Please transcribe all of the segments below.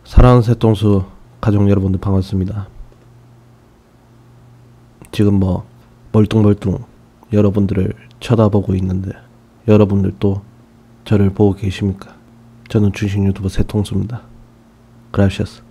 사랑하는 새똥수 가족 여러분들 반갑습니다. 지금 뭐 멀뚱멀뚱 여러분들을 쳐다보고 있는데 여러분들도 저를 보고 계십니까? 저는 주식 유튜버 새똥수입니다. 그라시아스.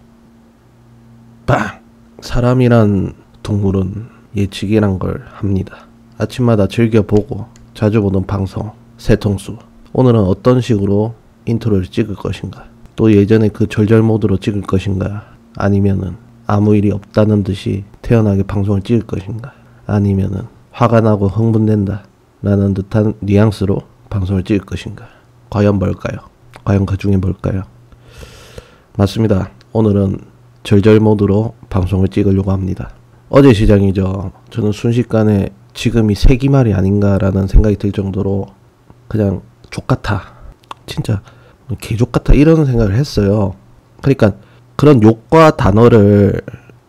빵! 사람이란 동물은 예측이란 걸 합니다. 아침마다 즐겨보고 자주 보는 방송 새똥수. 오늘은 어떤 식으로 인트로를 찍을 것인가, 또 예전에 그 절절 모드로 찍을 것인가, 아니면은 아무 일이 없다는 듯이 태연하게 방송을 찍을 것인가, 아니면은 화가 나고 흥분된다 라는 듯한 뉘앙스로 방송을 찍을 것인가. 과연 뭘까요? 과연 그 중에 뭘까요? 맞습니다. 오늘은 절절 모드로 방송을 찍으려고 합니다. 어제 시장이죠. 저는 순식간에 지금이 세기말이 아닌가라는 생각이 들 정도로 그냥 족같아, 진짜 개족같아, 이런 생각을 했어요. 그러니까 그런 욕과 단어를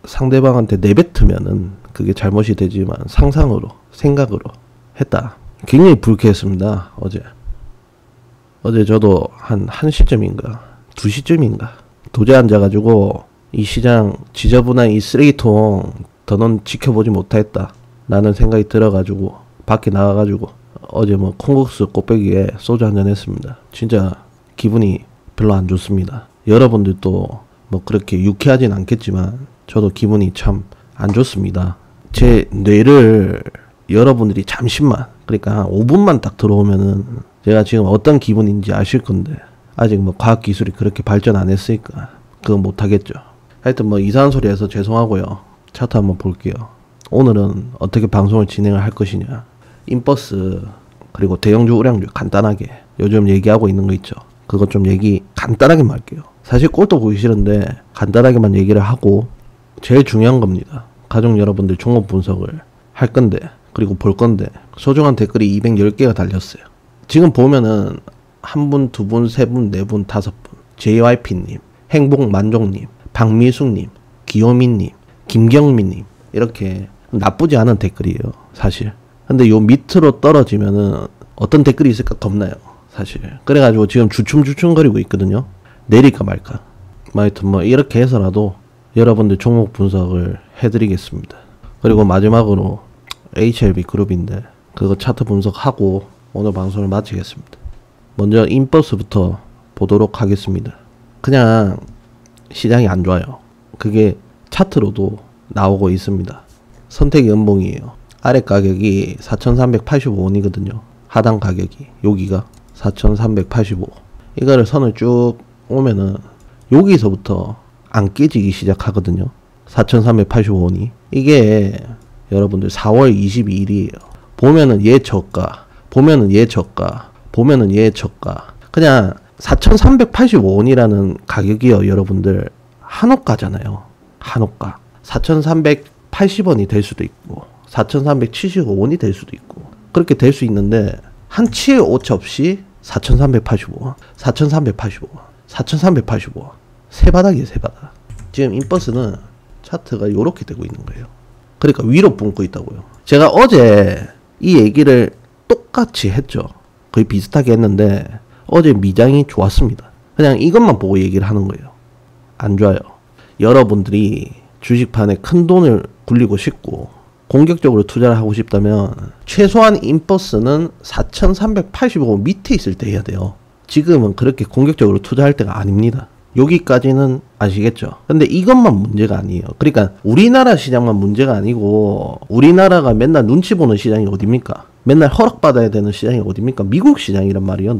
상대방한테 내뱉으면은 그게 잘못이 되지만 상상으로, 생각으로 했다. 굉장히 불쾌했습니다. 어제 저도 한 1시쯤인가 2시쯤인가 도저히 앉아가지고 이 시장 지저분한 이 쓰레기통 더는 지켜보지 못하겠다 라는 생각이 들어가지고 밖에 나가가지고 어제 뭐 콩국수 꽃배기에 소주 한잔 했습니다. 진짜 기분이 별로 안 좋습니다. 여러분들도 뭐 그렇게 유쾌하진 않겠지만 저도 기분이 참 안 좋습니다. 제 뇌를 여러분들이 잠시만, 그러니까 한 5분만 딱 들어오면은 제가 지금 어떤 기분인지 아실 건데, 아직 뭐 과학기술이 그렇게 발전 안 했으니까 그건 못하겠죠. 하여튼 뭐 이상한 소리 해서 죄송하고요. 차트 한번 볼게요. 오늘은 어떻게 방송을 진행을 할 것이냐, 인버스 그리고 대형주 우량주 간단하게 요즘 얘기하고 있는 거 있죠. 그거 좀 얘기 간단하게만 할게요. 사실 꼴도 보기 싫은데 간단하게만 얘기를 하고, 제일 중요한 겁니다. 가족 여러분들 종목 분석을 할 건데, 그리고 볼 건데, 소중한 댓글이 210개가 달렸어요. 지금 보면은 한 분, 두 분, 세 분, 네 분, 다섯 분, JYP님, 행복만족님, 박미숙님, 기호민님, 김경민님, 이렇게 나쁘지 않은 댓글이에요, 사실. 근데 요 밑으로 떨어지면은 어떤 댓글이 있을까 겁나요, 사실. 그래가지고 지금 주춤주춤거리고 있거든요. 내릴까 말까. 하여튼 뭐 이렇게 해서라도 여러분들 종목 분석을 해드리겠습니다. 그리고 마지막으로 HLB 그룹인데 그거 차트 분석하고 오늘 방송을 마치겠습니다. 먼저 인버스부터 보도록 하겠습니다. 그냥 시장이 안 좋아요. 그게 차트로도 나오고 있습니다. 선택이 연봉이에요. 아래 가격이 4,385원이거든요. 하단 가격이 여기가 4,385. 이거를 선을 쭉 오면은 여기서부터 안 깨지기 시작하거든요. 4,385원이. 이게 여러분들 4월 22일이에요. 보면은 얘 저가, 보면은 얘 저가, 보면은 얘 저가. 그냥 4,385원이라는 가격이요, 여러분들. 한옥가잖아요. 한옥가. 4,380원이 될 수도 있고 4,375원이 될 수도 있고 그렇게 될 수 있는데, 한치의 오차 없이 4,385원, 4,385원, 4,385원. 세 바닥이에요, 세 바닥. 지금 인버스는 차트가 요렇게 되고 있는 거예요. 그러니까 위로 뿜고 있다고요. 제가 어제 이 얘기를 똑같이 했죠. 거의 비슷하게 했는데 어제 미장이 좋았습니다. 그냥 이것만 보고 얘기를 하는 거예요. 안 좋아요. 여러분들이 주식판에 큰 돈을 굴리고 싶고 공격적으로 투자를 하고 싶다면 최소한 인버스는 4,385원 밑에 있을 때 해야 돼요. 지금은 그렇게 공격적으로 투자할 때가 아닙니다. 여기까지는 아시겠죠? 근데 이것만 문제가 아니에요. 그러니까 우리나라 시장만 문제가 아니고, 우리나라가 맨날 눈치 보는 시장이 어딥니까? 맨날 허락받아야 되는 시장이 어딥니까? 미국 시장이란 말이에요.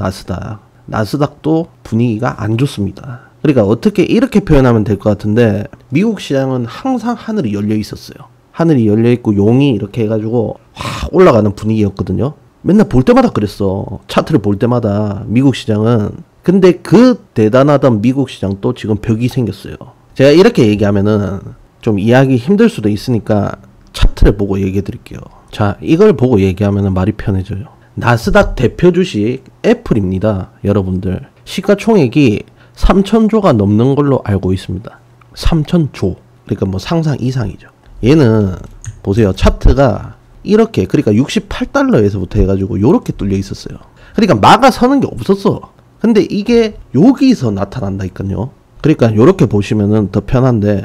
나스닥도 분위기가 안 좋습니다. 그러니까 어떻게 이렇게 표현하면 될 것 같은데, 미국 시장은 항상 하늘이 열려 있었어요. 하늘이 열려 있고 용이 이렇게 해가지고 확 올라가는 분위기였거든요. 맨날 볼 때마다 그랬어. 차트를 볼 때마다 미국 시장은. 근데 그 대단하던 미국 시장도 지금 벽이 생겼어요. 제가 이렇게 얘기하면은 좀 이해하기 힘들 수도 있으니까 차트를 보고 얘기해 드릴게요. 자, 이걸 보고 얘기하면은 말이 편해져요. 나스닥 대표 주식 애플입니다. 여러분들 시가총액이 3,000조가 넘는 걸로 알고 있습니다. 3,000조. 그러니까 뭐 상상 이상이죠. 얘는 보세요. 차트가 이렇게, 그러니까 68달러에서부터 해가지고 요렇게 뚫려 있었어요. 그러니까 막아서는 게 없었어. 근데 이게 여기서 나타난다니까요. 그러니까 요렇게 보시면은 더 편한데,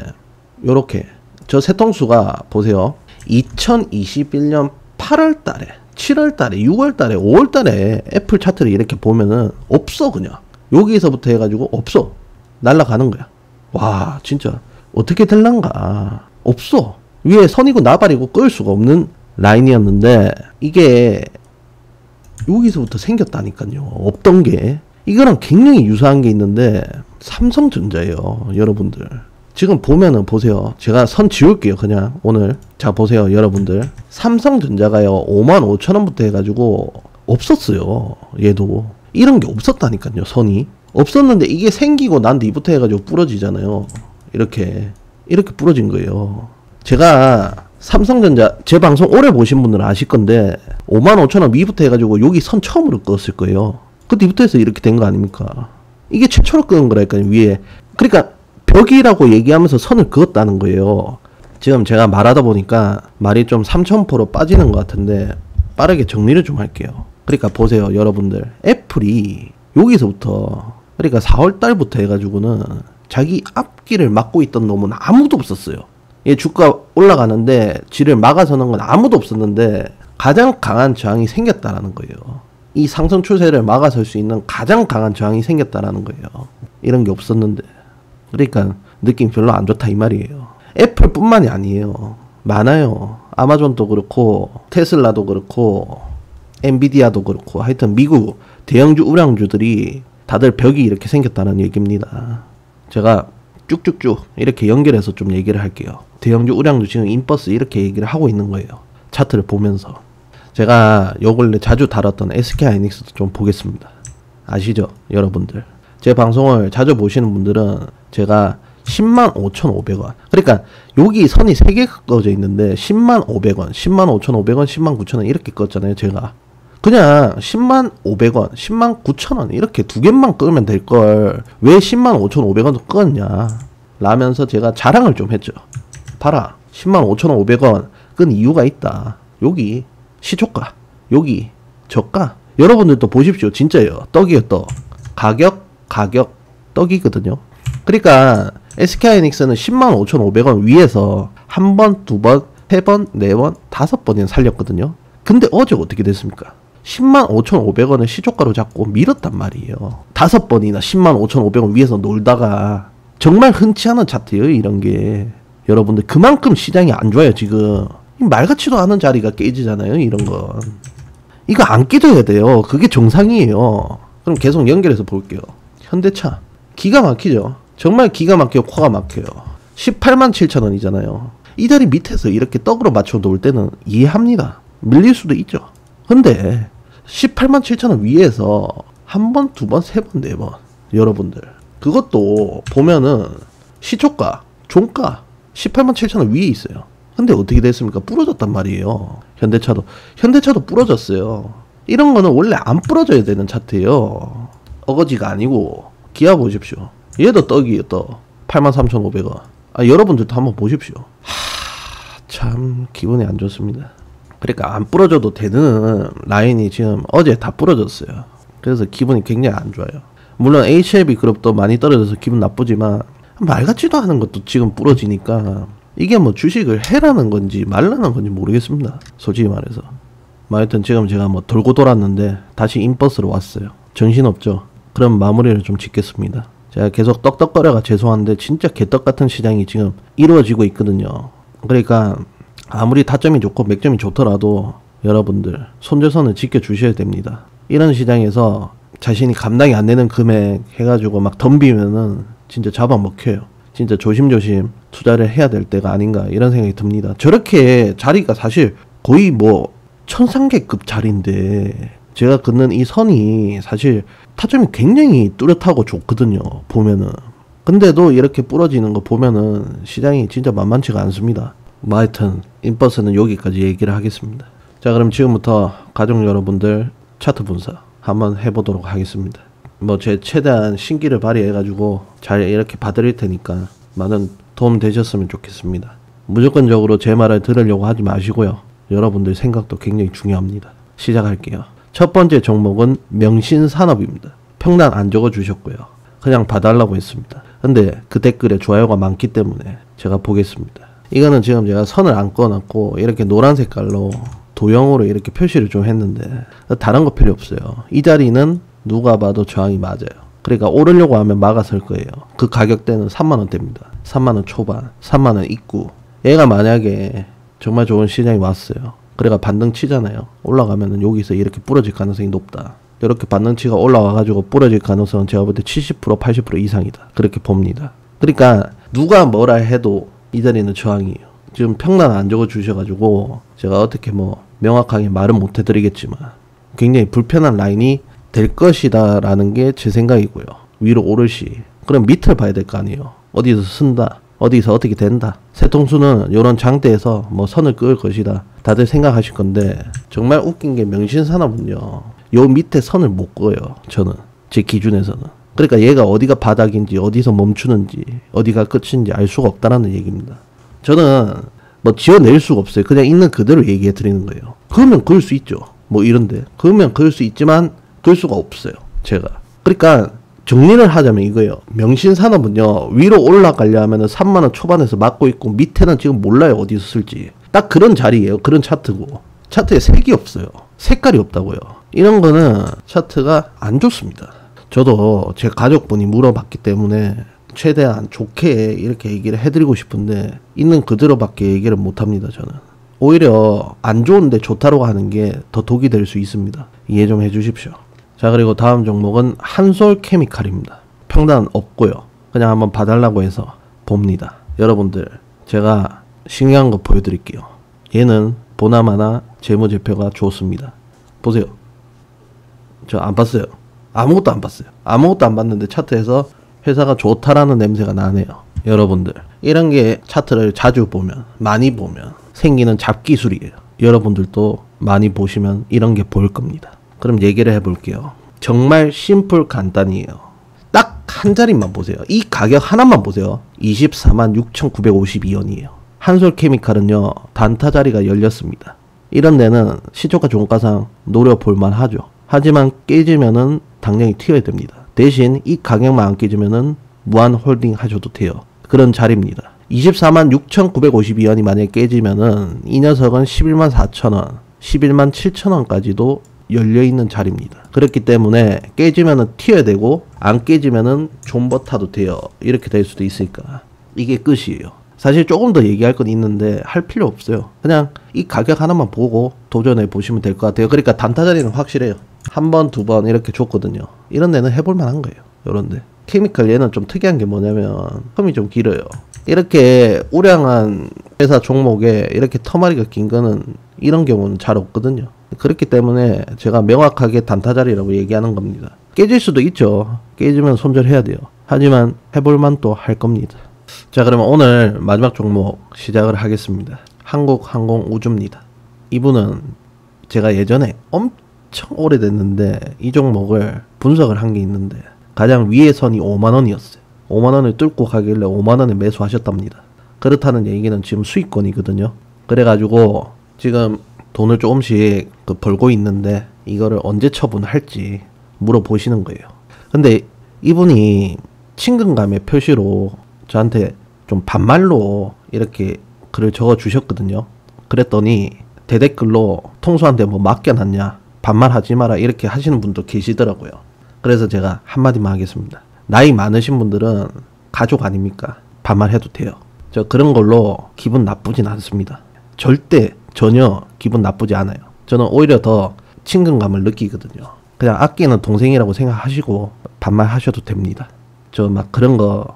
요렇게 저 세통수가 보세요. 2021년 8월 달에 7월 달에 6월 달에 5월 달에 애플 차트를 이렇게 보면은 없어. 그냥 여기서부터 해가지고 없어. 날아가는 거야. 와, 진짜 어떻게 될란가. 없어. 위에 선이고 나발이고 끌 수가 없는 라인이었는데 이게 여기서부터 생겼다니까요. 없던 게. 이거랑 굉장히 유사한 게 있는데 삼성전자예요. 여러분들 지금 보면은 보세요. 제가 선 지울게요. 그냥 오늘. 자 보세요 여러분들. 삼성전자가요 55,000원부터 해가지고 없었어요. 얘도 이런 게 없었다니까요. 선이 없었는데 이게 생기고 난 뒤부터 해가지고 부러지잖아요. 이렇게 부러진 거예요. 제가 삼성전자 제 방송 오래 보신 분들은 아실 건데 55,000원 위부터 해가지고 여기 선 처음으로 끄었을 거예요. 그 뒤부터 해서 이렇게 된 거 아닙니까? 이게 최초로 끄는 거라니까요. 위에. 그러니까 벽이라고 얘기하면서 선을 그었다는 거예요. 지금 제가 말하다 보니까 말이 좀 삼천포로 빠지는 것 같은데 빠르게 정리를 좀 할게요. 그러니까 보세요 여러분들. 애플이 여기서부터 그러니까 4월 달부터 해가지고는 자기 앞길을 막고 있던 놈은 아무도 없었어요. 얘 주가 올라가는데 지를 막아서는 건 아무도 없었는데 가장 강한 저항이 생겼다라는 거예요. 이 상승 추세를 막아설 수 있는 가장 강한 저항이 생겼다라는 거예요. 이런 게 없었는데. 그러니까 느낌 별로 안 좋다 이 말이에요. 애플뿐만이 아니에요. 많아요. 아마존도 그렇고 테슬라도 그렇고 엔비디아도 그렇고 하여튼 미국 대형주 우량주들이 다들 벽이 이렇게 생겼다는 얘기입니다. 제가 쭉쭉쭉 이렇게 연결해서 좀 얘기를 할게요. 대형주 우량주 지금 인버스 이렇게 얘기를 하고 있는 거예요. 차트를 보면서. 제가 요 근래 자주 다뤘던 SK하이닉스도 좀 보겠습니다. 아시죠 여러분들. 제 방송을 자주 보시는 분들은 제가 105,500원 그러니까 여기 선이 3개가 꺼져 있는데 105,500원 105,500원 109,000원 이렇게 껐잖아요. 제가 그냥 105,500원 109,000원 이렇게 두 개만 끄면 될걸 왜 105,500원도 껐냐 라면서 제가 자랑을 좀 했죠. 봐라 105,500원 끈 이유가 있다. 여기 시초가 여기 저가 여러분들도 보십시오. 진짜예요. 떡이에요. 떡. 가격 떡이거든요. 그러니까 SK하이닉스는 105,500원 위에서 한 번, 두 번, 세 번, 네 번, 다섯 번이나 살렸거든요. 근데 어제 어떻게 됐습니까? 105,500원을 시초가로 잡고 밀었단 말이에요. 다섯 번이나 105,500원 위에서 놀다가 정말 흔치 않은 차트예요. 이런 게. 여러분들 그만큼 시장이 안 좋아요. 지금 말 같지도 않은 자리가 깨지잖아요. 이런 건 이거 안 깨져야 돼요. 그게 정상이에요. 그럼 계속 연결해서 볼게요. 현대차 기가 막히죠. 정말 기가 막혀요. 코가 막혀요. 187,000원이잖아요. 이 자리 밑에서 이렇게 떡으로 맞춰 놓을 때는 이해합니다. 밀릴 수도 있죠. 근데 187,000원 위에서 한 번, 두 번, 세 번, 네 번 여러분들 그것도 보면은 시초가, 종가 187,000원 위에 있어요. 근데 어떻게 됐습니까? 부러졌단 말이에요. 현대차도 부러졌어요. 이런 거는 원래 안 부러져야 되는 차트예요. 어거지가 아니고. 기아 보십시오. 얘도 떡이에요. 떡 83,500원. 여러분들도 한번 보십시오. 참 기분이 안 좋습니다. 그러니까 안 부러져도 되는 라인이 지금 어제 다 부러졌어요. 그래서 기분이 굉장히 안 좋아요. 물론 HLB 그룹도 많이 떨어져서 기분 나쁘지만 말 같지도 않은 것도 지금 부러지니까 이게 뭐 주식을 해라는 건지 말라는 건지 모르겠습니다. 솔직히 말해서. 하여튼 지금 제가 뭐 돌고 돌았는데 다시 인버스로 왔어요. 정신없죠? 그럼 마무리를 좀 짓겠습니다. 제가 계속 떡떡거려가 죄송한데 진짜 개떡 같은 시장이 지금 이루어지고 있거든요. 그러니까 아무리 타점이 좋고 맥점이 좋더라도 여러분들 손절선을 지켜주셔야 됩니다. 이런 시장에서 자신이 감당이 안 되는 금액 해가지고 막 덤비면은 진짜 잡아먹혀요. 진짜 조심조심 투자를 해야 될 때가 아닌가 이런 생각이 듭니다. 저렇게 자리가 사실 거의 뭐 천상계급 자리인데 제가 긋는 이 선이 사실 타점이 굉장히 뚜렷하고 좋거든요. 보면은. 근데도 이렇게 부러지는 거 보면은 시장이 진짜 만만치가 않습니다. 뭐 하여튼 인버스는 여기까지 얘기를 하겠습니다. 자 그럼 지금부터 가족 여러분들 차트 분석 한번 해보도록 하겠습니다. 뭐 제 최대한 신기를 발휘해가지고 잘 이렇게 봐드릴 테니까 많은 도움 되셨으면 좋겠습니다. 무조건적으로 제 말을 들으려고 하지 마시고요. 여러분들 생각도 굉장히 중요합니다. 시작할게요. 첫 번째 종목은 명신산업입니다. 평단 안 적어주셨고요. 그냥 봐달라고 했습니다. 근데 그 댓글에 좋아요가 많기 때문에 제가 보겠습니다. 이거는 지금 제가 선을 안 꺼놨고 이렇게 노란 색깔로 도형으로 이렇게 표시를 좀 했는데 다른 거 필요 없어요. 이 자리는 누가 봐도 저항이 맞아요. 그러니까 오르려고 하면 막아설 거예요. 그 가격대는 3만원대입니다. 3만원 초반, 3만원 입구. 얘가 만약에 정말 좋은 시장이 왔어요. 그래가 반등 치잖아요. 올라가면은 여기서 이렇게 부러질 가능성이 높다. 이렇게 반등치가 올라와가지고 부러질 가능성은 제가 볼 때 70% 80% 이상이다. 그렇게 봅니다. 그러니까 누가 뭐라 해도 이 자리는 저항이에요. 지금 평단 안 적어 주셔가지고 제가 어떻게 뭐 명확하게 말은 못 해드리겠지만 굉장히 불편한 라인이 될 것이다 라는 게 제 생각이고요. 위로 오르시. 그럼 밑을 봐야 될 거 아니에요. 어디서 쓴다. 어디서 어떻게 된다. 세통수는 이런 장대에서 뭐 선을 그을 것이다. 다들 생각하실 건데 정말 웃긴 게 명신산업은요. 요 밑에 선을 못 그어요. 저는. 제 기준에서는. 그러니까 얘가 어디가 바닥인지 어디서 멈추는지 어디가 끝인지 알 수가 없다라는 얘기입니다. 저는 뭐 지어낼 수가 없어요. 그냥 있는 그대로 얘기해 드리는 거예요. 그러면 그을 수 있죠. 뭐 이런데. 그러면 그을 수 있지만 그럴 수가 없어요. 제가. 그러니까 정리를 하자면 이거예요. 명신산업은요. 위로 올라가려면 3만원 초반에서 막고 있고 밑에는 지금 몰라요. 어디서 쓸지. 딱 그런 자리예요. 그런 차트고. 차트에 색이 없어요. 색깔이 없다고요. 이런 거는 차트가 안 좋습니다. 저도 제 가족분이 물어봤기 때문에 최대한 좋게 이렇게 얘기를 해드리고 싶은데 있는 그대로밖에 얘기를 못합니다. 저는. 오히려 안 좋은데 좋다고 하는 게 더 독이 될 수 있습니다. 이해 좀 해주십시오. 자, 그리고 다음 종목은 한솔케미칼입니다. 평단 없고요. 그냥 한번 봐달라고 해서 봅니다. 여러분들 제가 신기한 거 보여드릴게요. 얘는 보나마나 재무제표가 좋습니다. 보세요. 저 안 봤어요. 아무것도 안 봤어요. 아무것도 안 봤는데 차트에서 회사가 좋다라는 냄새가 나네요. 여러분들 이런 게 차트를 자주 보면 많이 보면 생기는 잡기술이에요. 여러분들도 많이 보시면 이런 게 보일 겁니다. 그럼 얘기를 해볼게요. 정말 심플 간단이에요. 딱 한 자리만 보세요. 이 가격 하나만 보세요. 24만 6,952원이에요. 한솔케미칼은요. 단타 자리가 열렸습니다. 이런 데는 시초가 종가상 노려볼만 하죠. 하지만 깨지면은 당연히 튀어야 됩니다. 대신 이 가격만 안 깨지면은 무한 홀딩 하셔도 돼요. 그런 자리입니다. 24만 6,952원이 만약에 깨지면은 이 녀석은 11만 4천원, 11만 7천원까지도 열려있는 자리입니다. 그렇기 때문에 깨지면은 튀어야 되고 안 깨지면은 존버 타도 돼요. 이렇게 될 수도 있으니까 이게 끝이에요. 사실 조금 더 얘기할 건 있는데 할 필요 없어요. 그냥 이 가격 하나만 보고 도전해 보시면 될 것 같아요. 그러니까 단타 자리는 확실해요. 한 번, 두 번 이렇게 줬거든요. 이런 데는 해볼 만한 거예요. 요런데 케미칼 얘는 좀 특이한 게 뭐냐면 텀이 좀 길어요. 이렇게 우량한 회사 종목에 이렇게 터마리가 긴 거는 이런 경우는 잘 없거든요. 그렇기 때문에 제가 명확하게 단타 자리라고 얘기하는 겁니다. 깨질 수도 있죠. 깨지면 손절해야 돼요. 하지만 해볼만 또 할 겁니다. 자, 그러면 오늘 마지막 종목 시작을 하겠습니다. 한국항공우주입니다. 이분은 제가 예전에 엄청 오래됐는데 이 종목을 분석을 한 게 있는데 가장 위의 선이 5만원이었어요. 5만원을 뚫고 가길래 5만원에 매수하셨답니다. 그렇다는 얘기는 지금 수익권이거든요. 그래가지고 지금 돈을 조금씩 벌고 있는데 이거를 언제 처분할지 물어보시는 거예요. 근데 이분이 친근감의 표시로 저한테 좀 반말로 이렇게 글을 적어 주셨거든요. 그랬더니 대댓글로 통수한테 뭐 맡겨놨냐, 반말하지 마라 이렇게 하시는 분도 계시더라고요. 그래서 제가 한마디만 하겠습니다. 나이 많으신 분들은 가족 아닙니까? 반말해도 돼요. 저 그런 걸로 기분 나쁘진 않습니다. 절대 전혀 기분 나쁘지 않아요. 저는 오히려 더 친근감을 느끼거든요. 그냥 아끼는 동생이라고 생각하시고 반말하셔도 됩니다. 저 막 그런 거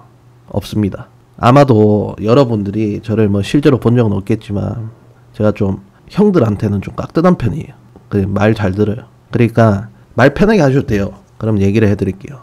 없습니다. 아마도 여러분들이 저를 뭐 실제로 본 적은 없겠지만 제가 좀 형들한테는 좀 깍듯한 편이에요. 말 잘 들어요. 그러니까 말 편하게 하셔도 돼요. 그럼 얘기를 해드릴게요.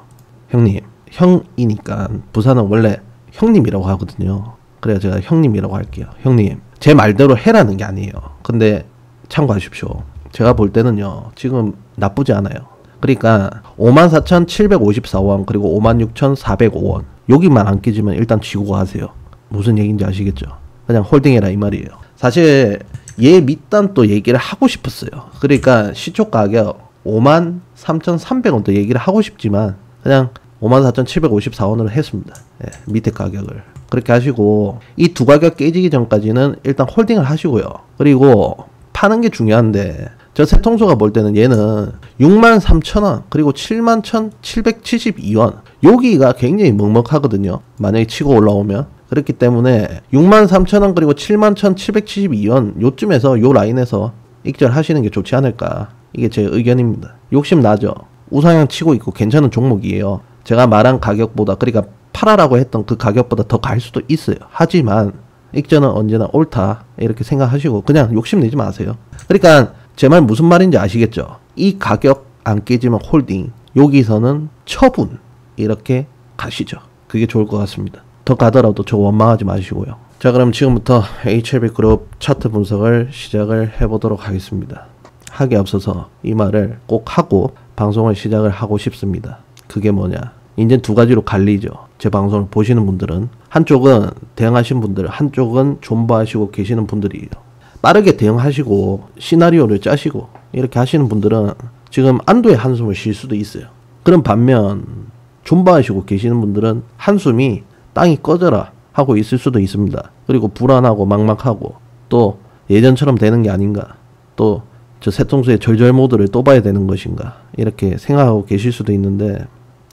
형님, 형이니까 부산은 원래 형님이라고 하거든요. 그래야 제가 형님이라고 할게요. 형님, 제 말대로 해라는 게 아니에요. 근데 참고하십시오. 제가 볼 때는요, 지금 나쁘지 않아요. 그러니까 54,754원 그리고 56,405원 여기만 안 깨지면 일단 쥐고 가세요. 무슨 얘기인지 아시겠죠? 그냥 홀딩해라 이 말이에요. 사실 얘 밑단 또 얘기를 하고 싶었어요. 그러니까 시초 가격 53,300원도 얘기를 하고 싶지만 그냥 54,754원으로 했습니다. 예, 밑에 가격을. 그렇게 하시고 이 두 가격 깨지기 전까지는 일단 홀딩을 하시고요. 그리고 파는 게 중요한데 저 세통수가 볼 때는 얘는 63,000원 그리고 71,772원 여기가 굉장히 먹먹하거든요. 만약에 치고 올라오면. 그렇기 때문에 63,000원 그리고 71,772원 요쯤에서 요 라인에서 익절하시는 게 좋지 않을까. 이게 제 의견입니다. 욕심 나죠. 우상향 치고 있고 괜찮은 종목이에요. 제가 말한 가격보다 그러니까 팔아라고 했던 그 가격보다 더 갈 수도 있어요. 하지만 익절은 언제나 옳다 이렇게 생각하시고 그냥 욕심내지 마세요. 그러니까 제 말 무슨 말인지 아시겠죠? 이 가격 안 깨지면 홀딩, 여기서는 처분 이렇게 가시죠. 그게 좋을 것 같습니다. 더 가더라도 저 원망하지 마시고요. 자, 그럼 지금부터 HLB그룹 차트 분석을 시작을 해보도록 하겠습니다. 하기 앞서서 이 말을 꼭 하고 방송을 시작을 하고 싶습니다. 그게 뭐냐, 이제 두 가지로 갈리죠. 제 방송을 보시는 분들은 한쪽은 대응하신 분들, 한쪽은 존버하시고 계시는 분들이에요. 빠르게 대응하시고 시나리오를 짜시고 이렇게 하시는 분들은 지금 안도의 한숨을 쉴 수도 있어요. 그런 반면 존버하시고 계시는 분들은 한숨이 땅이 꺼져라 하고 있을 수도 있습니다. 그리고 불안하고 막막하고 또 예전처럼 되는 게 아닌가, 또 저 세통수의 절절 모드를 또 봐야 되는 것인가 이렇게 생각하고 계실 수도 있는데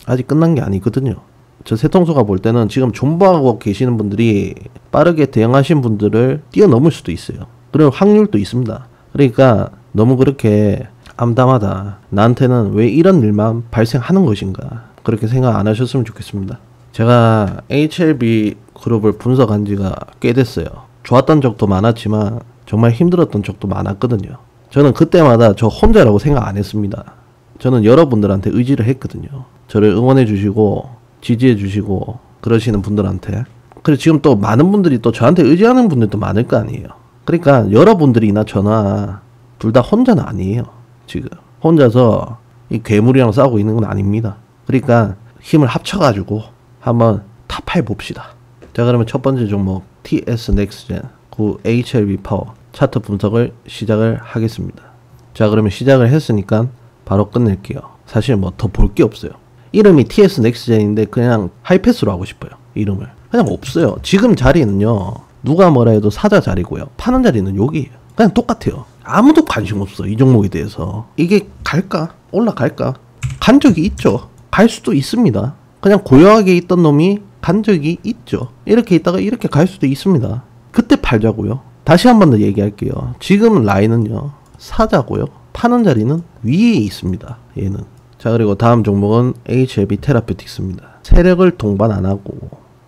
아직 끝난 게 아니거든요. 저 세통수가 볼 때는 지금 존버하고 계시는 분들이 빠르게 대응하신 분들을 뛰어넘을 수도 있어요. 그럴 확률도 있습니다. 그러니까 너무 그렇게 암담하다, 나한테는 왜 이런 일만 발생하는 것인가 그렇게 생각 안 하셨으면 좋겠습니다. 제가 HLB 그룹을 분석한 지가 꽤 됐어요. 좋았던 적도 많았지만 정말 힘들었던 적도 많았거든요. 저는 그때마다 저 혼자라고 생각 안 했습니다. 저는 여러분들한테 의지를 했거든요. 저를 응원해 주시고 지지해 주시고 그러시는 분들한테. 그리고 지금 또 많은 분들이 또 저한테 의지하는 분들도 많을 거 아니에요. 그러니까 여러분들이나 저나 둘 다 혼자는 아니에요. 지금 혼자서 이 괴물이랑 싸우고 있는 건 아닙니다. 그러니까 힘을 합쳐가지고 한번 타파해 봅시다. 자, 그러면 첫 번째 종목 TS 넥스젠 그 HLB 파워 차트 분석을 시작을 하겠습니다. 자, 그러면 시작을 했으니까 바로 끝낼게요. 사실 뭐 더 볼 게 없어요. 이름이 TS 넥스젠인데 그냥 하이패스로 하고 싶어요. 이름을 그냥 없어요. 지금 자리는요, 누가 뭐라 해도 사자 자리고요, 파는 자리는 여기에요. 그냥 똑같아요. 아무도 관심 없어 이 종목에 대해서. 이게 갈까? 올라갈까? 간 적이 있죠. 갈 수도 있습니다. 그냥 고요하게 있던 놈이 간 적이 있죠. 이렇게 있다가 이렇게 갈 수도 있습니다. 그때 팔자고요. 다시 한 번 더 얘기할게요. 지금 라인은요, 사자고요, 파는 자리는 위에 있습니다. 얘는. 자, 그리고 다음 종목은 HLB 테라피틱스입니다. 세력을 동반 안 하고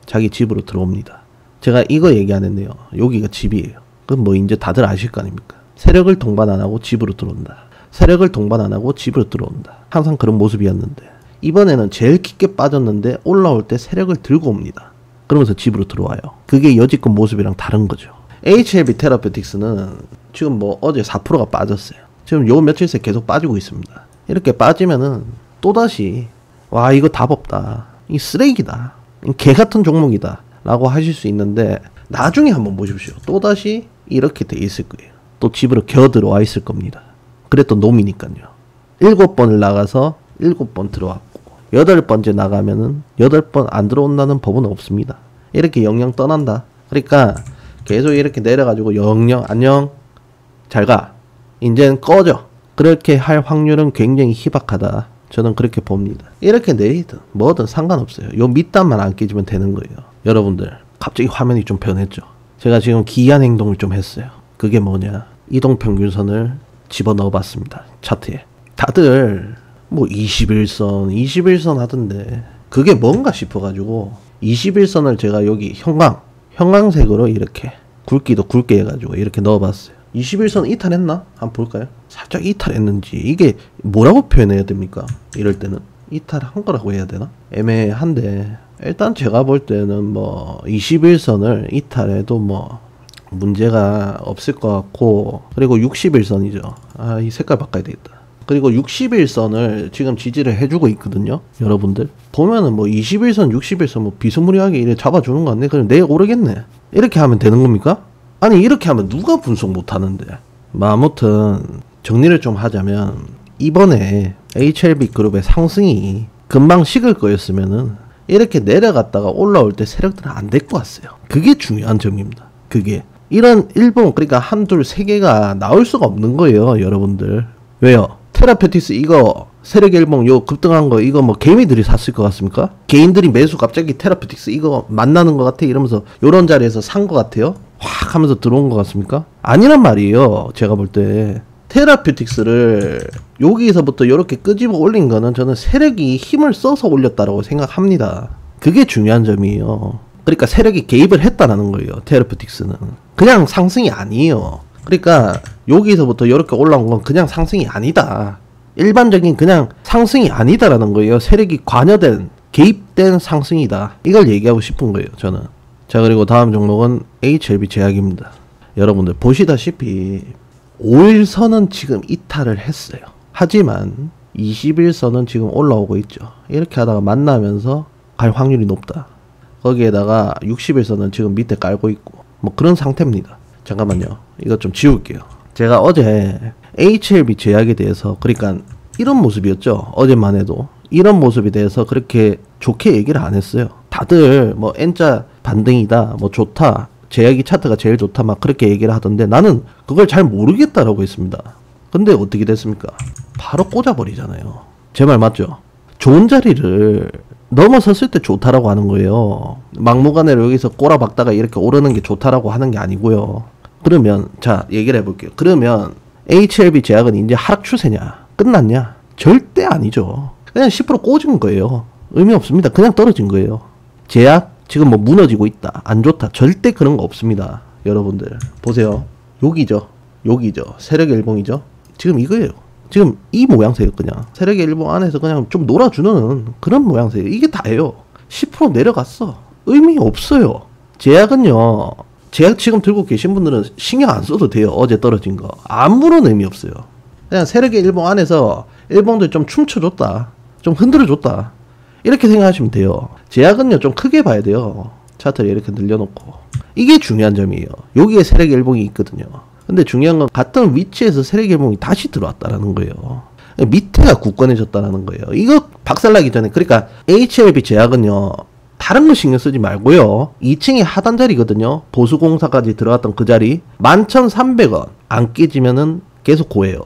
자기 집으로 들어옵니다. 제가 이거 얘기 안 했네요. 여기가 집이에요. 그럼 뭐 이제 다들 아실 거 아닙니까? 세력을 동반 안 하고 집으로 들어온다. 세력을 동반 안 하고 집으로 들어온다. 항상 그런 모습이었는데 이번에는 제일 깊게 빠졌는데 올라올 때 세력을 들고 옵니다. 그러면서 집으로 들어와요. 그게 여지껏 모습이랑 다른 거죠. HLB 테라피틱스는 지금 뭐 어제 4%가 빠졌어요. 지금 요 며칠 새 계속 빠지고 있습니다. 이렇게 빠지면은 또다시 와, 이거 답 없다, 이 쓰레기다, 이 개같은 종목이다 라고 하실 수 있는데 나중에 한번 보십시오. 또다시 이렇게 돼 있을 거예요. 또 집으로 겨 들어와 있을 겁니다. 그랬던 놈이니까요. 7번을 나가서 7번 들어왔고 8번째 나가면은 8번 안 들어온다는 법은 없습니다. 이렇게 영영 떠난다. 그러니까 계속 이렇게 내려가지고 영영 안녕 잘가 이젠 꺼져 그렇게 할 확률은 굉장히 희박하다. 저는 그렇게 봅니다. 이렇게 내리든 뭐든 상관없어요. 요 밑단만 안 깨지면 되는 거예요. 여러분들 갑자기 화면이 좀 변했죠. 제가 지금 기이한 행동을 좀 했어요. 그게 뭐냐, 이동평균선을 집어넣어 봤습니다. 차트에. 다들 뭐 21선 하던데 그게 뭔가 싶어가지고 21선을 제가 여기 형광색으로 이렇게 굵기도 굵게 해가지고 이렇게 넣어봤어요. 21선 이탈했나? 한번 볼까요? 살짝 이탈했는지. 이게 뭐라고 표현해야 됩니까? 이럴 때는 이탈한 거라고 해야 되나? 애매한데 일단 제가 볼 때는 뭐 21선을 이탈해도 뭐 문제가 없을 것 같고, 그리고 61선이죠. 아, 이 색깔 바꿔야 되겠다. 그리고 61선을 지금 지지를 해주고 있거든요. 여러분들 보면은 뭐 21선 61선 뭐 비스무리하게 이렇게 잡아주는 거 같네. 그럼 내일 오르겠네. 이렇게 하면 되는 겁니까? 아니, 이렇게 하면 누가 분석 못하는데. 뭐 아무튼 정리를 좀 하자면 이번에 HLB 그룹의 상승이 금방 식을 거였으면은 이렇게 내려갔다가 올라올 때 세력들은 안 데리고 왔어요. 그게 중요한 점입니다. 그게 이런 일본 그러니까 한둘 세 개가 나올 수가 없는 거예요, 여러분들. 왜요? 테라페티스 이거 세력 일봉 요 급등한 거 이거 뭐 개미들이 샀을 것 같습니까? 개인들이 매수 갑자기 테라페틱스 이거 만나는 것 같아 이러면서 요런 자리에서 산 것 같아요? 확 하면서 들어온 것 같습니까? 아니란 말이에요. 제가 볼 때 테라페틱스를 여기서부터 이렇게 끄집어 올린 거는 저는 세력이 힘을 써서 올렸다라고 생각합니다. 그게 중요한 점이에요. 그러니까 세력이 개입을 했다라는 거예요. 테라페틱스는 그냥 상승이 아니에요. 그러니까 여기서부터 이렇게 올라온 건 그냥 상승이 아니다. 일반적인 그냥 상승이 아니다라는 거예요. 세력이 관여된 개입된 상승이다. 이걸 얘기하고 싶은 거예요, 저는. 자, 그리고 다음 종목은 HLB 제약입니다. 여러분들 보시다시피 5일선은 지금 이탈을 했어요. 하지만 20일선은 지금 올라오고 있죠. 이렇게 하다가 만나면서 갈 확률이 높다. 거기에다가 60일선은 지금 밑에 깔고 있고 뭐 그런 상태입니다. 잠깐만요. 이거 좀 지울게요. 제가 어제 HLB 제약에 대해서 그러니까 이런 모습이었죠. 어제만 해도 이런 모습에 대해서 그렇게 좋게 얘기를 안 했어요. 다들 뭐 N자 반등이다, 뭐 좋다, 제약이 차트가 제일 좋다 막 그렇게 얘기를 하던데 나는 그걸 잘 모르겠다라고 했습니다. 근데 어떻게 됐습니까? 바로 꽂아버리잖아요. 제 말 맞죠? 좋은 자리를 넘어섰을 때 좋다라고 하는 거예요. 막무가내로 여기서 꼬라박다가 이렇게 오르는 게 좋다라고 하는 게 아니고요. 그러면 자 얘기를 해볼게요. 그러면 HLB 제약은 이제 하락 추세냐? 끝났냐? 절대 아니죠. 그냥 10% 꽂은 거예요. 의미 없습니다. 그냥 떨어진 거예요. 제약 지금 뭐 무너지고 있다, 안 좋다, 절대 그런 거 없습니다. 여러분들 보세요. 여기죠. 여기죠. 세력의 일봉이죠. 지금 이거예요. 지금 이 모양새예요. 그냥 세력의 일봉 안에서 그냥 좀 놀아주는 그런 모양새예요. 이게 다예요. 10% 내려갔어. 의미 없어요. 제약은요, 제약 지금 들고 계신 분들은 신경 안 써도 돼요. 어제 떨어진 거 아무런 의미 없어요. 그냥 세력의 일봉 안에서 일봉들 좀 춤춰줬다, 좀 흔들어줬다, 이렇게 생각하시면 돼요. 제약은요 좀 크게 봐야 돼요. 차트를 이렇게 늘려놓고. 이게 중요한 점이에요. 여기에 세력의 일봉이 있거든요. 근데 중요한 건 같은 위치에서 세력의 일봉이 다시 들어왔다라는 거예요. 밑에가 굳건해졌다라는 거예요. 이거 박살나기 전에, 그러니까 HLB 제약은요 다른 거 신경 쓰지 말고요, 2층이 하단 자리거든요. 보수공사까지 들어갔던 그 자리 11,300원 안 깨지면은 계속 고해요.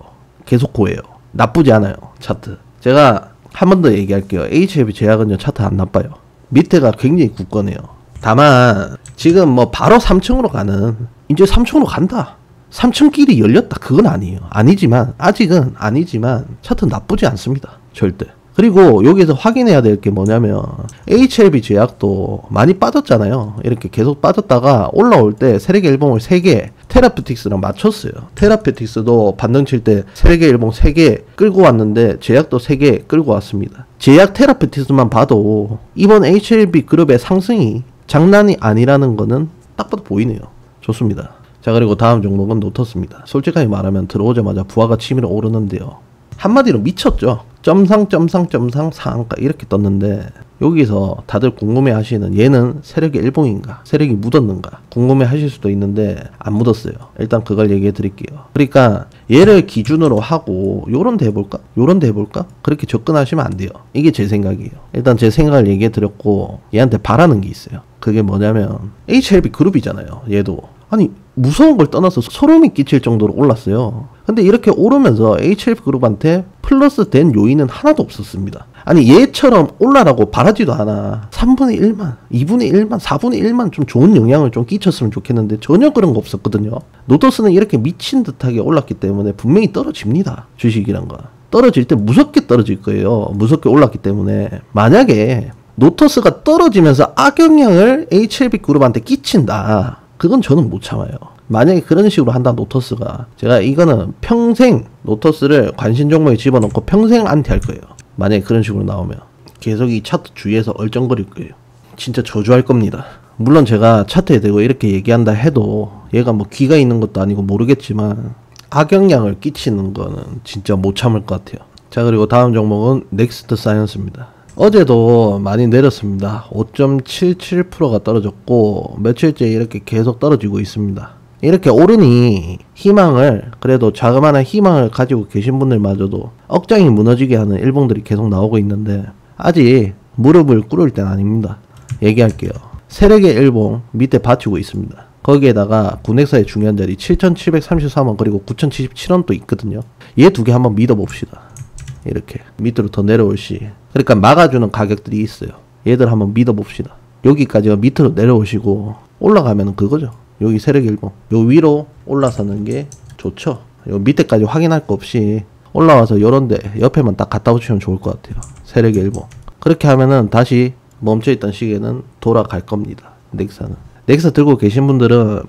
계속 고해요. 나쁘지 않아요. 차트 제가 한 번 더 얘기할게요. HLB 제약은요 차트 안 나빠요. 밑에가 굉장히 굳건해요. 다만 지금 뭐 바로 3층으로 가는, 이제 3층으로 간다, 3층 길이 열렸다, 그건 아니에요. 아니지만 아직은 아니지만 차트 나쁘지 않습니다. 절대. 그리고 여기서 확인해야 될 게 뭐냐면 HLB 제약도 많이 빠졌잖아요. 이렇게 계속 빠졌다가 올라올 때 세력의 일봉을 3개 테라페틱스랑 맞췄어요. 테라페틱스도 반등 칠 때 세력의 일봉 3개 끌고 왔는데 제약도 3개 끌고 왔습니다. 제약 테라페틱스만 봐도 이번 HLB 그룹의 상승이 장난이 아니라는 거는 딱 봐도 보이네요. 좋습니다. 자, 그리고 다음 종목은 노터스입니다. 솔직하게 말하면 들어오자마자 부하가 치밀어 오르는데요, 한마디로 미쳤죠. 점상 상한가 이렇게 떴는데 여기서 다들 궁금해 하시는, 얘는 세력의 일봉인가, 세력이 묻었는가 궁금해 하실 수도 있는데 안 묻었어요. 일단 그걸 얘기해 드릴게요. 그러니까 얘를 기준으로 하고 요런 데 해볼까, 요런 데 해볼까, 그렇게 접근하시면 안 돼요. 이게 제 생각이에요. 일단 제 생각을 얘기해 드렸고, 얘한테 바라는 게 있어요. 그게 뭐냐면 HLB 그룹이잖아요. 얘도 아니 무서운 걸 떠나서 소름이 끼칠 정도로 올랐어요. 근데 이렇게 오르면서 HLB 그룹한테 플러스 된 요인은 하나도 없었습니다. 아니 얘처럼 올라라고 바라지도 않아. 3분의 1만, 2분의 1만, 4분의 1만 좀 좋은 영향을 좀 끼쳤으면 좋겠는데 전혀 그런 거 없었거든요. 노터스는 이렇게 미친 듯하게 올랐기 때문에 분명히 떨어집니다. 주식이란 거 떨어질 때 무섭게 떨어질 거예요. 무섭게 올랐기 때문에. 만약에 노터스가 떨어지면서 악영향을 HLB 그룹한테 끼친다, 그건 저는 못 참아요. 만약에 그런 식으로 한다 노터스가, 제가 이거는 평생 노터스를 관심 종목에 집어넣고 평생 안티할 거예요. 만약에 그런 식으로 나오면 계속 이 차트 주위에서 얼쩡거릴 거예요. 진짜 저주할 겁니다. 물론 제가 차트에 대고 이렇게 얘기한다 해도 얘가 뭐 귀가 있는 것도 아니고 모르겠지만 악영향을 끼치는 거는 진짜 못 참을 것 같아요. 자, 그리고 다음 종목은 넥스트 사이언스입니다. 어제도 많이 내렸습니다. 5.77%가 떨어졌고 며칠째 이렇게 계속 떨어지고 있습니다. 이렇게 오르니 희망을, 그래도 자그마한 희망을 가지고 계신 분들마저도 억장이 무너지게 하는 일봉들이 계속 나오고 있는데 아직 무릎을 꿇을 땐 아닙니다. 얘기할게요. 세력의 일봉 밑에 받치고 있습니다. 거기에다가 군액사의 중요한 자리 7,733원 그리고 9,077원 또 있거든요. 얘 두 개 한번 믿어봅시다. 이렇게 밑으로 더 내려올 시, 그러니까 막아주는 가격들이 있어요. 얘들 한번 믿어봅시다. 여기까지가 밑으로 내려오시고 올라가면 그거죠. 여기 세력의 일봉 요 위로 올라서는 게 좋죠. 요 밑에까지 확인할 거 없이 올라와서 요런데 옆에만 딱 갖다 붙이면 좋을 것 같아요. 세력의 일봉. 그렇게 하면은 다시 멈춰있던 시계는 돌아갈 겁니다. 넥사는. 넥사 들고 계신 분들은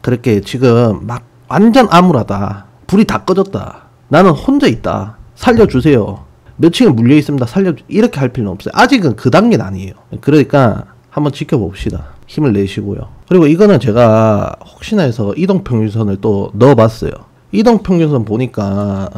그렇게 지금 막 완전 암울하다, 불이 다 꺼졌다, 나는 혼자 있다, 살려주세요, 며칠에 물려있습니다, 이렇게 할 필요는 없어요. 아직은 그 단계는 아니에요. 그러니까 한번 지켜봅시다. 힘을 내시고요. 그리고 이거는 제가 혹시나 해서 이동평균선을 또 넣어봤어요. 이동평균선 보니까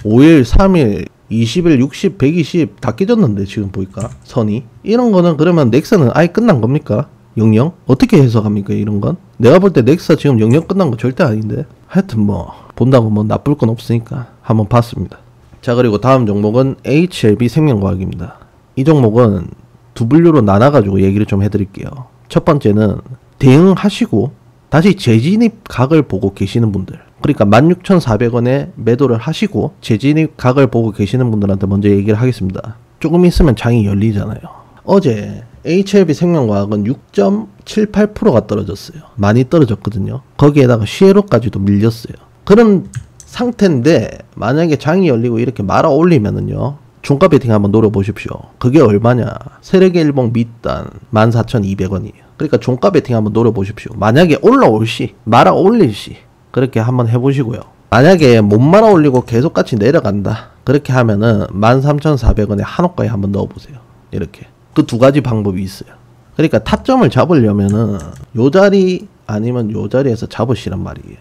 5일, 3일, 20일, 60, 120 다 깨졌는데 지금 보니까 선이. 이런 거는 그러면 넥사는 아예 끝난 겁니까? 영영? 어떻게 해석합니까 이런 건? 내가 볼 때 넥사 지금 영영 끝난 거 절대 아닌데. 하여튼 뭐 본다고 뭐 나쁠 건 없으니까 한번 봤습니다. 자, 그리고 다음 종목은 HLB 생명과학입니다. 이 종목은 두 분류로 나눠가지고 얘기를 좀 해드릴게요. 첫 번째는 대응하시고 다시 재진입 각을 보고 계시는 분들, 그러니까 16,400원에 매도를 하시고 재진입 각을 보고 계시는 분들한테 먼저 얘기를 하겠습니다. 조금 있으면 장이 열리잖아요. 어제 HLB 생명과학은 6.78%가 떨어졌어요. 많이 떨어졌거든요. 거기에다가 시에로까지도 밀렸어요. 그런 상태인데 만약에 장이 열리고 이렇게 말아 올리면은요, 종가 베팅 한번 노려보십시오. 그게 얼마냐? 세력의 일봉 밑단 14,200원이에요. 그러니까 종가 베팅 한번 노려보십시오. 만약에 올라올 시, 말아 올릴 시, 그렇게 한번 해보시고요. 만약에 못 말아 올리고 계속 같이 내려간다, 그렇게 하면은 13,400원에 한호가에 한번 넣어보세요. 이렇게. 그 두 가지 방법이 있어요. 그러니까 타점을 잡으려면은 요 자리 아니면 요 자리에서 잡으시란 말이에요.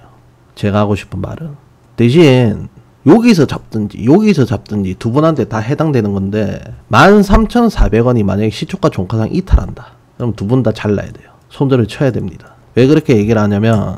제가 하고 싶은 말은. 대신 여기서 잡든지 두 분한테 다 해당되는 건데 13,400원이 만약에 시초가 종가상 이탈한다, 그럼 두 분 다 잘라야 돼요. 손절을 쳐야 됩니다. 왜 그렇게 얘기를 하냐면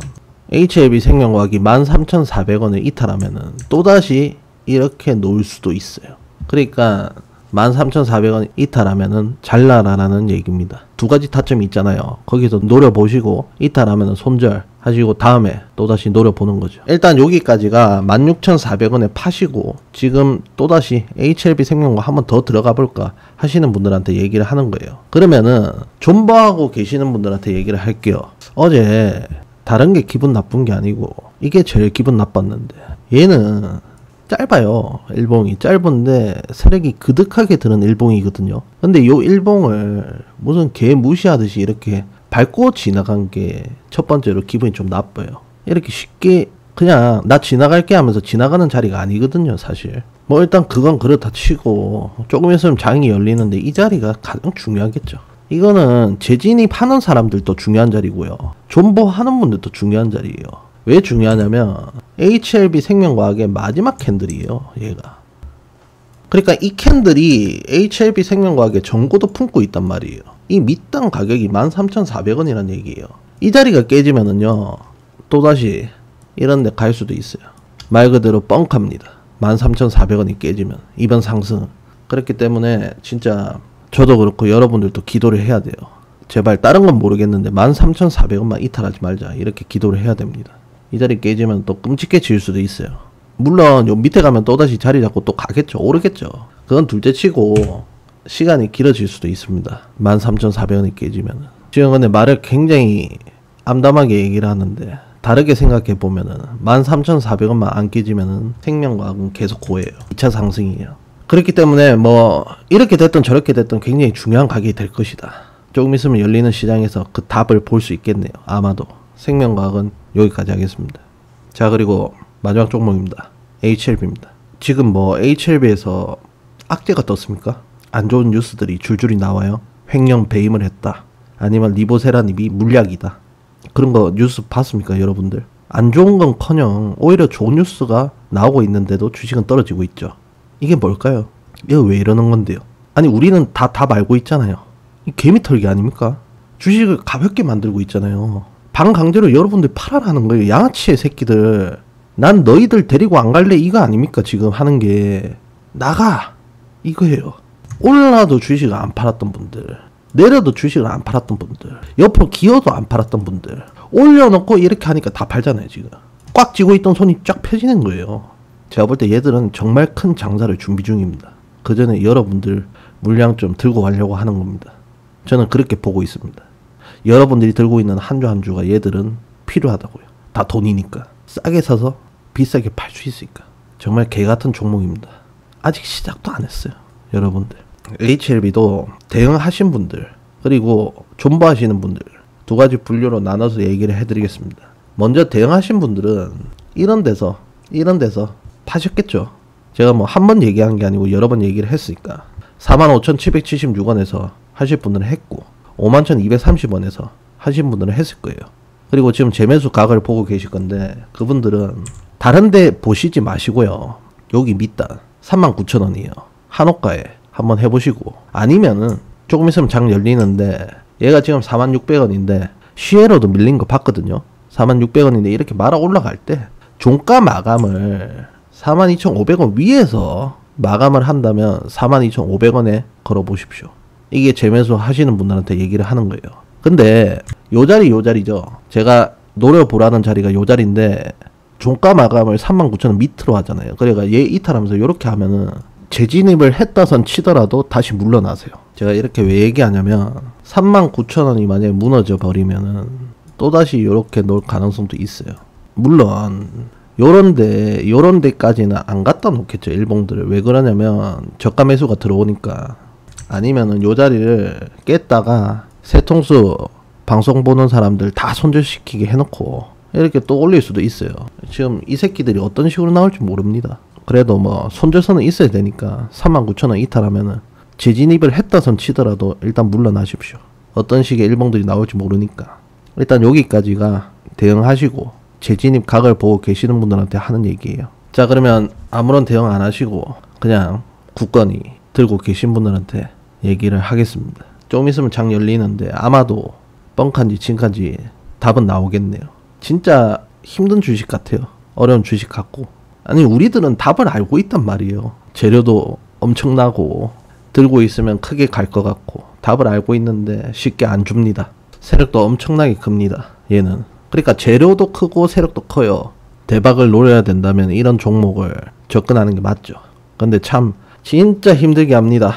HLB 생명과학이 13,400원을 이탈하면은 또다시 이렇게 놓을 수도 있어요. 그러니까 13,400원 이탈하면은 잘라라라는 얘기입니다. 두 가지 타점이 있잖아요. 거기서 노려보시고 이탈하면은 손절 하시고 다음에 또다시 노려보는 거죠. 일단 여기까지가 16,400원에 파시고 지금 또다시 HLB 생명과 한번 더 들어가 볼까 하시는 분들한테 얘기를 하는 거예요. 그러면은 존버하고 계시는 분들한테 얘기를 할게요. 어제 다른 게 기분 나쁜 게 아니고 이게 제일 기분 나빴는데, 얘는 짧아요. 일봉이 짧은데 세력이 그득하게 드는 일봉이거든요. 근데 요 일봉을 무슨 개 무시하듯이 이렇게 밟고 지나간 게 첫 번째로 기분이 좀 나빠요. 이렇게 쉽게 그냥 나 지나갈게 하면서 지나가는 자리가 아니거든요, 사실. 뭐 일단 그건 그렇다 치고 조금 있으면 장이 열리는데 이 자리가 가장 중요하겠죠. 이거는 재진입하는 사람들도 중요한 자리고요, 존버하는 분들도 중요한 자리예요. 왜 중요하냐면 HLB 생명과학의 마지막 캔들이에요, 얘가. 그러니까 이 캔들이 HLB 생명과학의 전고도 품고 있단 말이에요. 이 밑단 가격이 13,400원이란 얘기예요. 이 자리가 깨지면은요, 또다시 이런 데 갈 수도 있어요. 말 그대로 뻥합니다. 13,400원이 깨지면 이번 상승. 그렇기 때문에 진짜 저도 그렇고 여러분들도 기도를 해야 돼요. 제발 다른 건 모르겠는데 13,400원만 이탈하지 말자, 이렇게 기도를 해야 됩니다. 이 자리 깨지면 또 끔찍해질 수도 있어요. 물론 요 밑에 가면 또다시 자리 잡고 또 가겠죠, 오르겠죠. 그건 둘째 치고 시간이 길어질 수도 있습니다. 13,400원이 깨지면은. 지금 근데 말을 굉장히 암담하게 얘기를 하는데 다르게 생각해 보면은 13,400원만 안 깨지면은 생명과학은 계속 고해요. 2차 상승이에요. 그렇기 때문에 뭐 이렇게 됐든 저렇게 됐든 굉장히 중요한 가격이 될 것이다. 조금 있으면 열리는 시장에서 그 답을 볼 수 있겠네요. 아마도. 생명과학은 여기까지 하겠습니다. 자, 그리고 마지막 종목입니다. HLB입니다. 지금 뭐 HLB에서 악재가 떴습니까? 안 좋은 뉴스들이 줄줄이 나와요. 횡령 배임을 했다, 아니면 리보세라닙이 물약이다, 그런 거 뉴스 봤습니까 여러분들? 안 좋은 건 커녕 오히려 좋은 뉴스가 나오고 있는데도 주식은 떨어지고 있죠. 이게 뭘까요? 이거 왜 이러는 건데요? 아니 우리는 다 알고 있잖아요. 이 개미털기 아닙니까? 주식을 가볍게 만들고 있잖아요. 반강제로 여러분들 팔아라는 거예요. 양아치의 새끼들. 난 너희들 데리고 안 갈래, 이거 아닙니까 지금 하는 게. 나가, 이거예요. 올라도 주식을 안 팔았던 분들, 내려도 주식을 안 팔았던 분들, 옆으로 기어도 안 팔았던 분들, 올려놓고 이렇게 하니까 다 팔잖아요. 지금 꽉 쥐고 있던 손이 쫙 펴지는 거예요. 제가 볼 때 얘들은 정말 큰 장사를 준비 중입니다. 그 전에 여러분들 물량 좀 들고 가려고 하는 겁니다. 저는 그렇게 보고 있습니다. 여러분들이 들고 있는 한 주 한 주가 얘들은 필요하다고요. 다 돈이니까. 싸게 사서 비싸게 팔 수 있으니까. 정말 개같은 종목입니다. 아직 시작도 안 했어요. 여러분들. HLB도 대응하신 분들, 그리고 존버하시는 분들, 두 가지 분류로 나눠서 얘기를 해드리겠습니다. 먼저 대응하신 분들은 이런 데서 파셨겠죠. 제가 뭐 한 번 얘기한 게 아니고 여러 번 얘기를 했으니까. 45,776원에서 하실 분들은 했고, 51,230원에서 하신 분들은 했을 거예요. 그리고 지금 재매수 각을 보고 계실 건데, 그분들은 다른 데 보시지 마시고요. 여기 밑단 39,000원이에요. 한옥가에 한번 해보시고, 아니면은 조금 있으면 장 열리는데 얘가 지금 46,000원인데 시에로도 밀린 거 봤거든요. 46,000원인데 이렇게 말아 올라갈 때 종가 마감을 42,500원 위에서 마감을 한다면 42,500원에 걸어 보십시오. 이게 재매수 하시는 분들한테 얘기를 하는 거예요. 근데 요 자리죠. 제가 노려보라는 자리가 요 자리인데 종가 마감을 39,000원 밑으로 하잖아요. 그러니까 얘 이탈하면서 요렇게 하면은 재진입을 했다선 치더라도 다시 물러나세요. 제가 이렇게 왜 얘기하냐면 39,000원이 만약에 무너져 버리면은 또다시 요렇게 놓을 가능성도 있어요. 물론 요런 데까지는 안 갖다 놓겠죠. 일봉들을. 왜 그러냐면 저가 매수가 들어오니까. 아니면은 요 자리를 깼다가 세통수 방송 보는 사람들 다 손절시키게 해놓고 이렇게 또 올릴 수도 있어요. 지금 이 새끼들이 어떤 식으로 나올지 모릅니다. 그래도 뭐 손절선은 있어야 되니까 39,000원 이탈하면은 재진입을 했다선 치더라도 일단 물러나십시오. 어떤 식의 일봉들이 나올지 모르니까. 일단 여기까지가 대응하시고 재진입 각을 보고 계시는 분들한테 하는 얘기예요. 자, 그러면 아무런 대응 안 하시고 그냥 굳건히 들고 계신 분들한테 얘기를 하겠습니다. 좀 있으면 장 열리는데 아마도 뻥칸지 진칸지 답은 나오겠네요. 진짜 힘든 주식 같아요. 어려운 주식 같고. 아니, 우리들은 답을 알고 있단 말이에요. 재료도 엄청나고 들고 있으면 크게 갈 것 같고 답을 알고 있는데 쉽게 안 줍니다. 세력도 엄청나게 큽니다. 얘는. 그러니까 재료도 크고 세력도 커요. 대박을 노려야 된다면 이런 종목을 접근하는 게 맞죠. 근데 참 진짜 힘들게 합니다.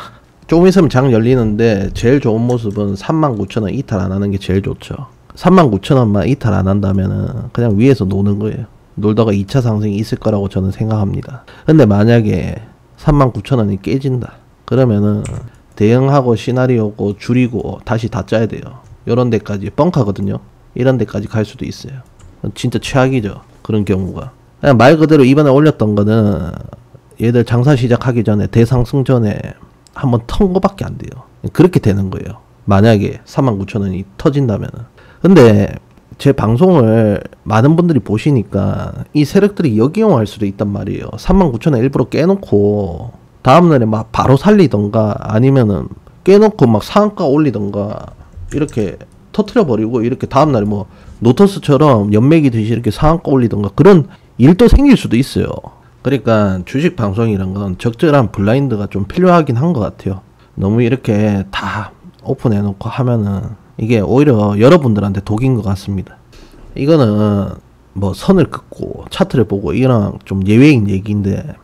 조금 있으면 장 열리는데 제일 좋은 모습은 39,000원 이탈 안 하는 게 제일 좋죠. 39,000원만 이탈 안 한다면은 그냥 위에서 노는 거예요. 놀다가 2차 상승이 있을 거라고 저는 생각합니다. 근데 만약에 39,000원이 깨진다. 그러면은 대응하고 시나리오고 줄이고 다시 다 짜야 돼요. 요런 데까지 뻥카거든요. 이런 데까지 갈 수도 있어요. 진짜 최악이죠. 그런 경우가. 그냥 말 그대로 이번에 올렸던 거는 얘들 장사 시작하기 전에 대상승 전에 한번 턴 거밖에 안 돼요. 그렇게 되는 거예요. 만약에 39,000원이 터진다면은. 근데 제 방송을 많은 분들이 보시니까 이 세력들이 역이용할 수도 있단 말이에요. 39,000원 일부러 깨놓고 다음날에 막 바로 살리던가 아니면은 깨놓고 막 상한가 올리던가 이렇게 터트려 버리고 이렇게 다음날에 뭐 노터스처럼 연맥이듯이 이렇게 상한가 올리던가 그런 일도 생길 수도 있어요. 그러니까 주식 방송이란 건 적절한 블라인드가 좀 필요하긴 한 것 같아요. 너무 이렇게 다 오픈해놓고 하면은 이게 오히려 여러분들한테 독인 것 같습니다. 이거는 뭐 선을 긋고 차트를 보고 이런 좀 예외인 얘기인데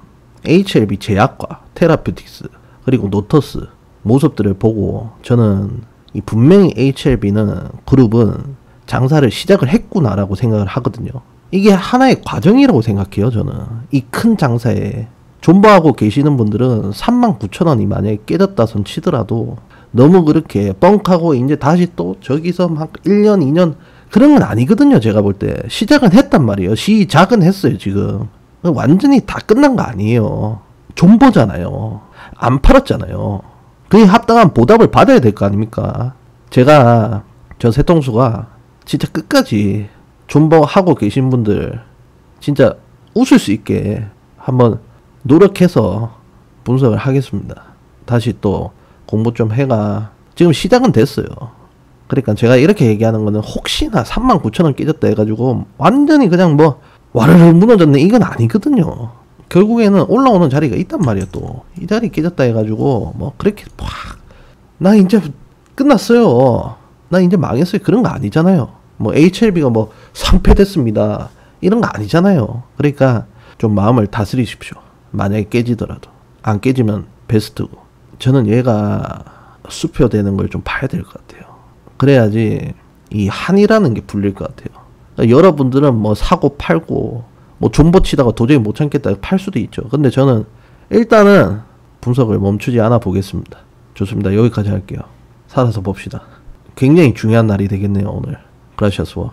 HLB 제약과 테라퓨틱스 그리고 노터스 모습들을 보고 저는 이 분명히 HLB는 그룹은 장사를 시작을 했구나라고 생각을 하거든요. 이게 하나의 과정이라고 생각해요. 저는 이 큰 장사에 존버하고 계시는 분들은 39,000원이 만약에 깨졌다선 치더라도 너무 그렇게 뻥하고 이제 다시 또 저기서 막 1년 2년 그런 건 아니거든요. 제가 볼 때 시작은 했단 말이에요. 시작은 했어요. 지금 완전히 다 끝난 거 아니에요. 존버잖아요. 안 팔았잖아요. 그에 합당한 보답을 받아야 될 거 아닙니까? 제가 저 세통수가 진짜 끝까지 존버하고 계신 분들 진짜 웃을 수 있게 한번 노력해서 분석을 하겠습니다. 다시 또 공부 좀 해가 지금 시작은 됐어요. 그러니까 제가 이렇게 얘기하는 거는 혹시나 39,000원 깨졌다 해가지고 완전히 그냥 뭐 와르르 무너졌네 이건 아니거든요. 결국에는 올라오는 자리가 있단 말이야. 또 이 자리 깨졌다 해가지고 뭐 그렇게 나 이제 끝났어요, 나 이제 망했어요, 그런 거 아니잖아요. 뭐 HLB가 뭐 상폐됐습니다 이런 거 아니잖아요. 그러니까 좀 마음을 다스리십시오. 만약에 깨지더라도 안 깨지면 베스트고, 저는 얘가 수표되는 걸 좀 봐야 될 것 같아요. 그래야지 이 한이라는 게 풀릴 것 같아요. 그러니까 여러분들은 뭐 사고 팔고 뭐 존버 치다가 도저히 못 참겠다 팔 수도 있죠. 근데 저는 일단은 분석을 멈추지 않아 보겠습니다. 좋습니다. 여기까지 할게요. 살아서 봅시다. 굉장히 중요한 날이 되겠네요, 오늘. 그라시아스와